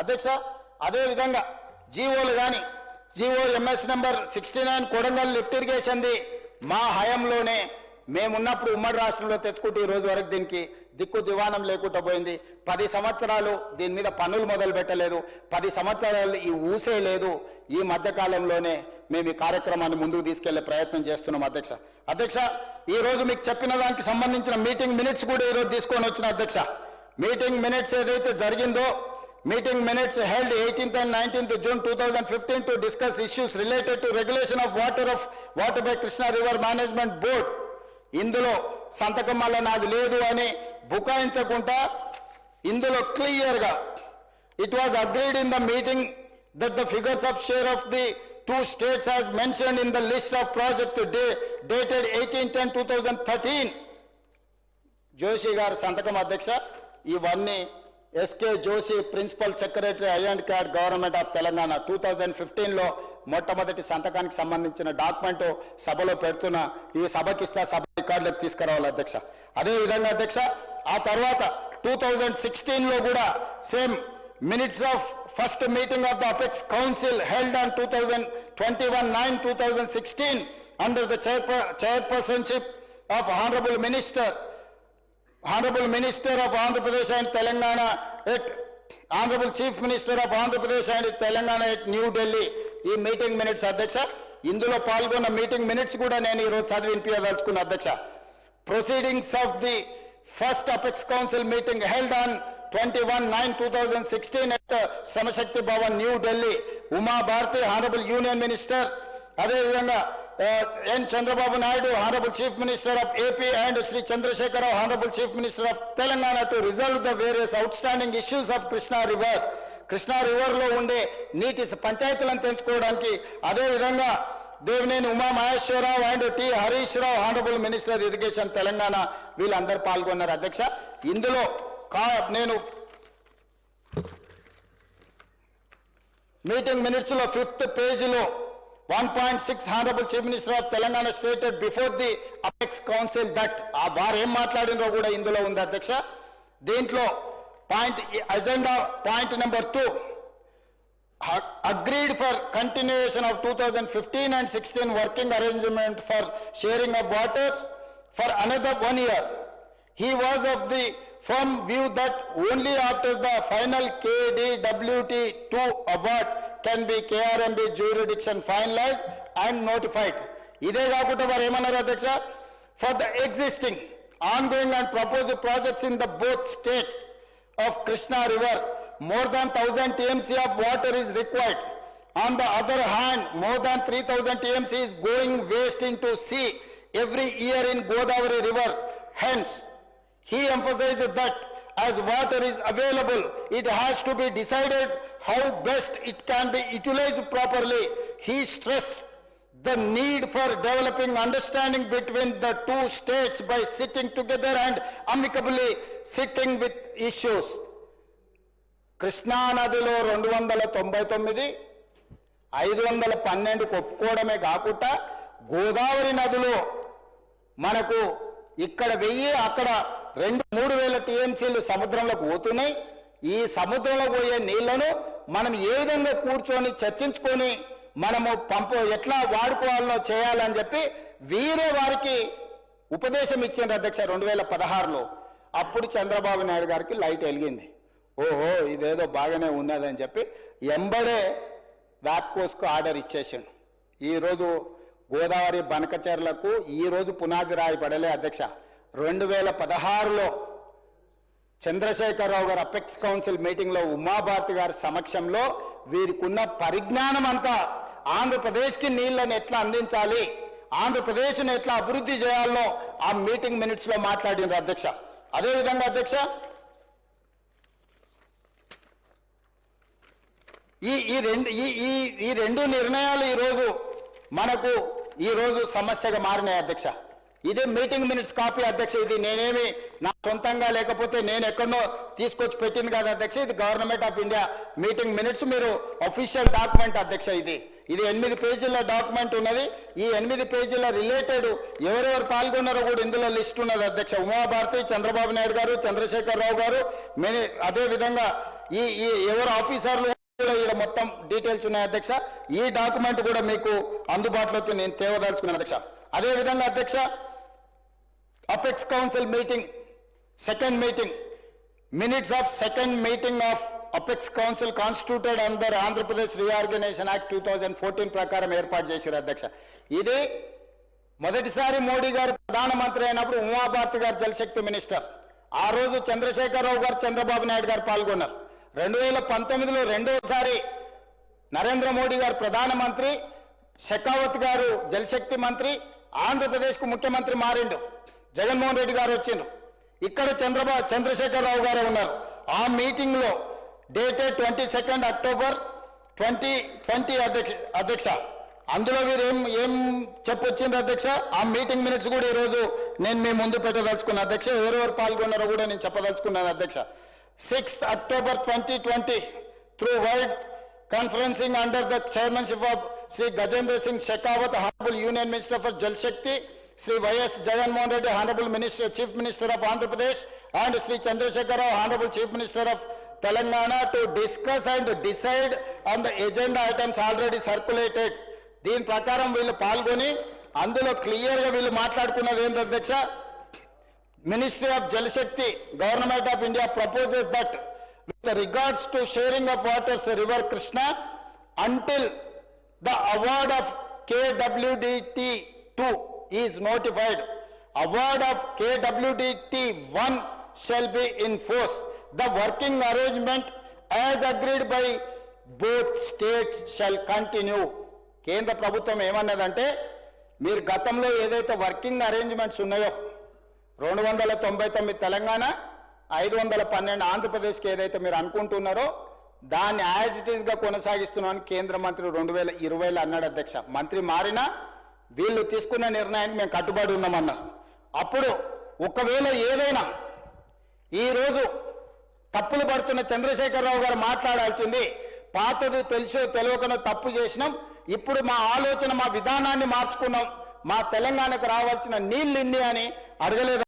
అధ్యక్ష అదే విధంగా జీవోలు కానీ GO MS number 69 Kodangal lift ఇరిగేషన్ది మా హయాంలోనే మేమున్నప్పుడు ఉమ్మడి రాష్ట్రంలో తెచ్చుకుంటూ ఈ రోజు వరకు దీనికి దిక్కు దివానం లేకుండా పోయింది. 10 సంవత్సరాలు దీని మీద పనులు మొదలు పెట్టలేదు. 10 సంవత్సరాలు ఈ ఊసే లేదు. ఈ మధ్యకాలంలోనే మేము ఈ కార్యక్రమాన్ని ముందుకు తీసుకెళ్లే ప్రయత్నం చేస్తున్నాం అధ్యక్ష. అధ్యక్ష ఈ రోజు మీకు చెప్పిన దానికి సంబంధించిన మీటింగ్ మినిట్స్ కూడా ఈరోజు తీసుకొని వచ్చిన అధ్యక్ష. మీటింగ్ మినిట్స్ ఏదైతే జరిగిందో meeting minutes held 18th and 19th June 2015 to discuss issues related to regulation of water by Krishna River Management Board. ఇందులో సంతకం వల్ల నాది లేదు అని బుకాయించకుండా ఇందులో క్లియర్గా it was agreed in the meeting that the figures of share of the 2 states as mentioned in the list of project dated 18/10/2013. Joshi గారు సంతకం అధ్యక్ష. ఇవన్నీ ఎస్కే జోషి ప్రిన్సిపల్ సెక్రటరీ ఐ&CAD గవర్నమెంట్ ఆఫ్ తెలంగాణ 2015లో మొట్టమొదటి సంతకానికి సంబంధించిన డాక్యుమెంట్ సభలో పెడుతున్న ఈ సభకి ఇస్తా సభ రికార్డులకు తీసుకురావాలి అధ్యక్ష. అదేవిధంగా అధ్యక్ష ఆ తర్వాత 2016లో కూడా same minutes of first meeting of the apex council held on 21/9/2016 under the chairpersonship of Honorable Minister of Andhra Pradesh and Telangana at Honorable Chief Minister of Andhra Pradesh and Telangana at New Delhi. ఈ meeting minutes అధ్యక్ష. ఇందులో పాల్గొన్న meeting minutes కూడా నేను ఈరోజు చదివి వినిపించదలుచుకున్న అధ్యక్ష. Proceedings of the first apex council meeting held on 21/9/2016 at Samashakti Bhavan new Delhi. Uma Bharti honourable union minister, అదేవిధంగా N. Chandrababu Naidu, Honorable Chief Minister of AP, and Sri Chandrasekhar Rao, Honorable Chief Minister of Telangana, to resolve the various outstanding issues of Krishna River. Krishna రివర్లో ఉండే నీటి పంచాయతీలను పెంచుకోవడానికి అదేవిధంగా Devineni Uma Maheswararao and T Harish Rao, honourable minister irrigation Telangana, వీళ్ళందరూ పాల్గొన్నారు అధ్యక్ష. ఇందులో నేను మీటింగ్ మినిట్స్లో 5th పేజీలో 1.6 Honorable Chief Minister of Telangana stated before the Apex Council that వారు ఏం మాట్లాడినో కూడా ఇందులో ఉంది అధ్యక్ష. దీంట్లో agenda point number 2 agreed for continuation of 2015 and 16 working arrangement for sharing of waters for another 1 year. He was of the firm view that only after the final KDWT2 award can be KRMB jurisdiction finalized and notified. ఇదే కాకుండా వారు ఏమన్నారు అధ్యక్ష, for the existing ongoing and proposed projects in the both states of Krishna River, more than 1000 TMC of water is required. On the other hand, more than 3000 TMC is going waste into sea every year in Godavari River. Hence, he emphasized that as water is available, it has to be decided how best it can be utilized properly. He stressed the need for developing understanding between the 2 states by sitting together and amicably sitting with issues. Krishna నదిలో 299, 512 ఒప్పుకోవడమే కాకుండా గోదావరి నదిలో మనకు ఇక్కడ 1000 అక్కడ 2-3 వేల టీఎంసీలు సముద్రంలోకి పోతున్నాయి. ఈ సముద్రంలో పోయే నీళ్లను మనం ఏ విధంగా కూర్చొని చర్చించుకొని మనము ఎట్లా వాడుకోవాలనో చేయాలని చెప్పి వీరే వారికి ఉపదేశం ఇచ్చింది అధ్యక్ష 2016లో. అప్పుడు చంద్రబాబు నాయుడు గారికి లైట్ వెలిగింది. ఓహో ఇదేదో బాగానే ఉన్నదని చెప్పి ఎంబడే వ్యాప్కోస్కు ఆర్డర్ ఇచ్చేసాను. ఈరోజు గోదావరి బనకచెర్లకు ఈరోజు పునాది రాయబడలే అధ్యక్ష. 2016లో చంద్రశేఖరరావు గారు అపెక్స్ కౌన్సిల్ మీటింగ్లో ఉమాభారతి గారి సమక్షంలో వీరికి ఉన్న పరిజ్ఞానం అంతా ఆంధ్రప్రదేశ్కి నీళ్లను ఎట్లా అందించాలి, ఆంధ్రప్రదేశ్ని ఎట్లా అభివృద్ధి చేయాలనో ఆ మీటింగ్ మినిట్స్లో మాట్లాడినారు అధ్యక్ష. అదేవిధంగా అధ్యక్ష ఈ రెండు నిర్ణయాలు ఈరోజు మనకు ఈరోజు సమస్యగా మారినాయి అధ్యక్ష. ఇదే మీటింగ్ మినిట్స్ కాపీ అధ్యక్ష. ఇది నేనేమి నా సొంతంగా లేకపోతే నేను ఎక్కడో తీసుకొచ్చి పెట్టింది కాదు అధ్యక్ష. ఇది government of India meeting minutes, మీరు అఫీషియల్ డాక్యుమెంట్ అధ్యక్ష. ఇది 8 పేజీల డాక్యుమెంట్ ఉన్నది. ఈ 8 పేజీల రిలేటెడ్ ఎవరెవరు పాల్గొన్నారో కూడా ఇందులో లిస్ట్ ఉన్నది అధ్యక్ష. ఉమాభారతి, చంద్రబాబు నాయుడు గారు, చంద్రశేఖర్ రావు గారు, అదేవిధంగా ఈ ఎవరు ఆఫీసర్లు కూడా ఇక్కడ మొత్తం డీటెయిల్స్ ఉన్నాయి అధ్యక్ష. ఈ డాక్యుమెంట్ కూడా మీకు అందుబాటులోకి నేను తేవదలుచుకున్నాను అధ్యక్ష. అదేవిధంగా అధ్యక్ష, apex council meeting second meeting, minutes of second meeting of apex council constituted under Andhra Pradesh reorganisation act 2014 ప్రకారం ఏర్పాటు చేశారు అధ్యక్ష. ఇది మొదటిసారి మోడీ గారు ప్రధానమంత్రి అయినప్పుడు ఉమాభారతి గారు జలశక్తి మినిస్టర్, ఆ రోజు చంద్రశేఖరరావు గారు చంద్రబాబు నాయుడు గారు పాల్గొన్నారు. 2019లో రెండోసారి నరేంద్ర మోడీ గారు ప్రధానమంత్రి, షెకావత్ గారు జలశక్తి మంత్రి, ఆంధ్రప్రదేశ్కు ముఖ్యమంత్రి మారిండు, జగన్మోహన్ రెడ్డి గారు వచ్చిండ్రు, ఇక్కడ చంద్రశేఖరరావు గారు ఉన్నారు. ఆ మీటింగ్లో డేటెడ్ 22 అక్టోబర్ 2020 అధ్యక్ష. అందులో వీరు ఏం చెప్పొచ్చిండ్రు అధ్యక్ష. ఆ మీటింగ్ మినిట్స్ కూడా ఈరోజు నేను మీ ముందు పెట్టదలుచుకున్నాను అధ్యక్ష. ఎవరెవరు పాల్గొన్నారో కూడా నేను చెప్పదలుచుకున్నాను అధ్యక్ష. 6th October 2020 through wide conferencing under the chairmanship of Sri Gajendra Singh Shekhawat, Honorable Union Minister for Jal Shakti, Sri Y.S. Jagan Mohan Reddy, Honorable Minister, Chief Minister of Andhra Pradesh, and Sri Chandrasekhar Rao, Honorable Chief Minister of Telangana, to discuss and decide on the agenda items already circulated. దీని ప్రకారం వీళ్ళు పాల్గొని అందులో క్లియర్గా వీళ్ళు మాట్లాడుకున్నది ఏంటి అధ్యక్ష, Ministry of Jal Shakti, Government of India proposes that with regards to sharing of waters River Krishna, until the award of KWDT2 is notified, award of KWDT1 shall be in force. The working arrangement as agreed by both states shall continue. కేంద్ర ప్రభుత్వం ఏమన్నదంటే, మీరు గతంలో ఏదైతే working arrangements ఉన్నాయో 299 తెలంగాణ, 512 ఆంధ్రప్రదేశ్కి ఏదైతే మీరు అనుకుంటున్నారో దాన్ని యాజ్ ఇట్ ఈస్గా కొనసాగిస్తున్నామని కేంద్ర మంత్రి 2020లో అన్నాడు అధ్యక్ష. మంత్రి మారినా వీళ్ళు తీసుకున్న నిర్ణయానికి మేము కట్టుబడి ఉన్నామన్నారు. అప్పుడు ఒకవేళ ఏదైనా ఈరోజు తప్పులు పడుతున్న చంద్రశేఖరరావు గారు మాట్లాడాల్సింది, పాతది తెలుసో తెలియకనో తప్పు చేసినాం, ఇప్పుడు మా ఆలోచన మా విధానాన్ని మార్చుకున్నాం, మా తెలంగాణకు రావాల్సిన నీళ్ళు ఇన్ని అని అడగలేదు